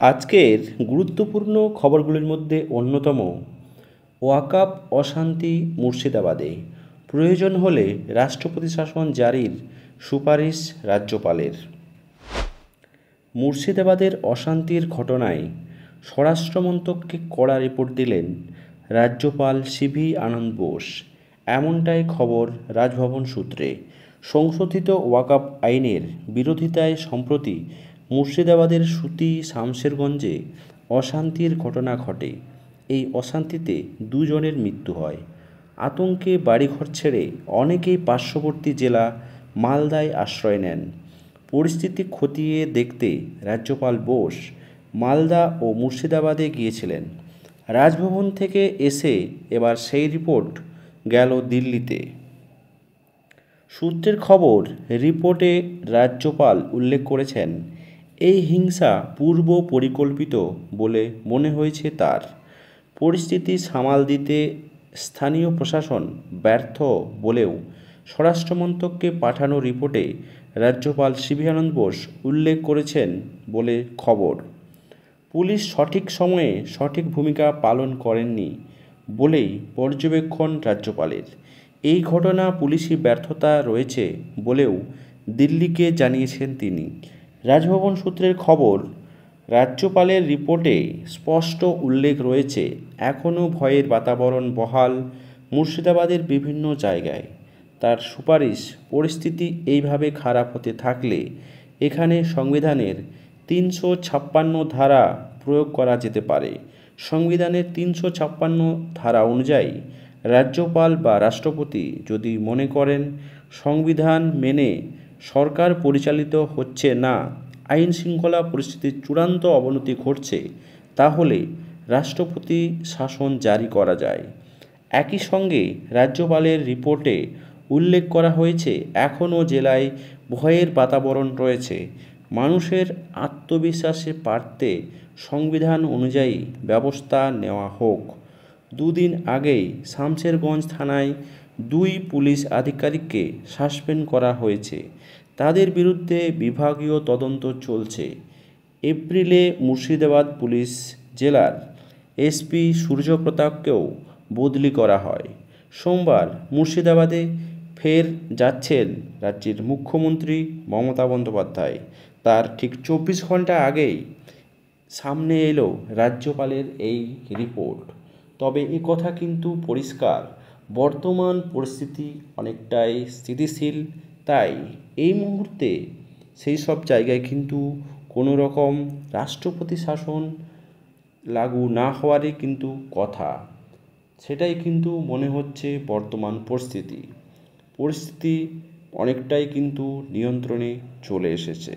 আজকের গুরুত্বপূর্ণ খবরগুলির মধ্যে অন্যতম ওয়াকফ অশান্তি মুর্শিদাবাদে, প্রয়োজন হলে রাষ্ট্রপতি শাসন জারির সুপারিশ রাজ্যপালের। মুর্শিদাবাদের অশান্তির ঘটনায় স্বরাষ্ট্রমন্ত্রককে কড়া রিপোর্ট দিলেন রাজ্যপাল সিভি আনন্দ বোস। এমনটাই খবর রাজভবন সূত্রে। সংশোধিত ওয়াকফ আইনের বিরোধিতায় সম্প্রতি মুর্শিদাবাদের সুতি শামশেরগঞ্জে অশান্তির ঘটনা ঘটে। এই অশান্তিতে দুজনের মৃত্যু হয়। আতঙ্কে বাড়িঘর ছেড়ে অনেকেই পার্শ্ববর্তী জেলা মালদায় আশ্রয় নেন। পরিস্থিতি খতিয়ে দেখতে রাজ্যপাল বোস মালদা ও মুর্শিদাবাদে গিয়েছিলেন। রাজভবন থেকে এসে এবার সেই রিপোর্ট গেল দিল্লিতে। সূত্রের খবর, রিপোর্টে রাজ্যপাল উল্লেখ করেছেন, এই হিংসা পূর্ব পরিকল্পিত বলে মনে হয়েছে তার। পরিস্থিতি সামাল দিতে স্থানীয় প্রশাসন ব্যর্থ বলেও স্বরাষ্ট্রমন্ত্রককে পাঠানো রিপোর্টে রাজ্যপাল সিভি আনন্দ বোস উল্লেখ করেছেন বলে খবর। পুলিশ সঠিক সময়ে সঠিক ভূমিকা পালন করেননি বলেই পর্যবেক্ষণ রাজ্যপালের। এই ঘটনা পুলিশি ব্যর্থতা রয়েছে বলেও দিল্লিকে জানিয়েছেন তিনি। রাজভবন সূত্রের খবর, রাজ্যপালের রিপোর্টে স্পষ্ট উল্লেখ রয়েছে, এখনও ভয়ের বাতাবরণ বহাল মুর্শিদাবাদের বিভিন্ন জায়গায়। তার সুপারিশ, পরিস্থিতি এইভাবে খারাপ হতে থাকলে এখানে সংবিধানের ৩৫৬ ধারা প্রয়োগ করা যেতে পারে। সংবিধানের ৩৫৬ ধারা অনুযায়ী রাজ্যপাল বা রাষ্ট্রপতি যদি মনে করেন সংবিধান মেনে সরকার পরিচালিত হচ্ছে না, আইন শৃঙ্খলা পরিস্থিতির চূড়ান্ত অবনতি ঘটছে, তাহলে রাষ্ট্রপতি শাসন জারি করা যায়। একই সঙ্গে রাজ্যপালের রিপোর্টে উল্লেখ করা হয়েছে, এখনও জেলায় ভয়ের বাতাবরণ রয়েছে। মানুষের আত্মবিশ্বাসে বাড়তে সংবিধান অনুযায়ী ব্যবস্থা নেওয়া হোক। দুদিন আগেই শামশেরগঞ্জ থানায় 2 পুলিশ আধিকারিককে সাসপেন্ড করা হয়েছে। তাদের বিরুদ্ধে বিভাগীয় তদন্ত চলছে। এপ্রিলে মুর্শিদাবাদ পুলিশ জেলার এসপি সূর্যপ্রতাপকেও বদলি করা হয়। সোমবার মুর্শিদাবাদে ফের যাচ্ছেন রাজ্যের মুখ্যমন্ত্রী মমতা বন্দ্যোপাধ্যায়। তার ঠিক 24 ঘন্টা আগেই সামনে এলো রাজ্যপালের এই রিপোর্ট। তবে এ কথা কিন্তু পরিষ্কার, বর্তমান পরিস্থিতি অনেকটাই স্থিতিশীল। তাই এই মুহূর্তে সেই সব জায়গায় কিন্তু কোনো রকম রাষ্ট্রপতি শাসন লাগু না হওয়ারই কিন্তু কথা। সেটাই কিন্তু মনে হচ্ছে বর্তমান পরিস্থিতি অনেকটাই কিন্তু নিয়ন্ত্রণে চলে এসেছে।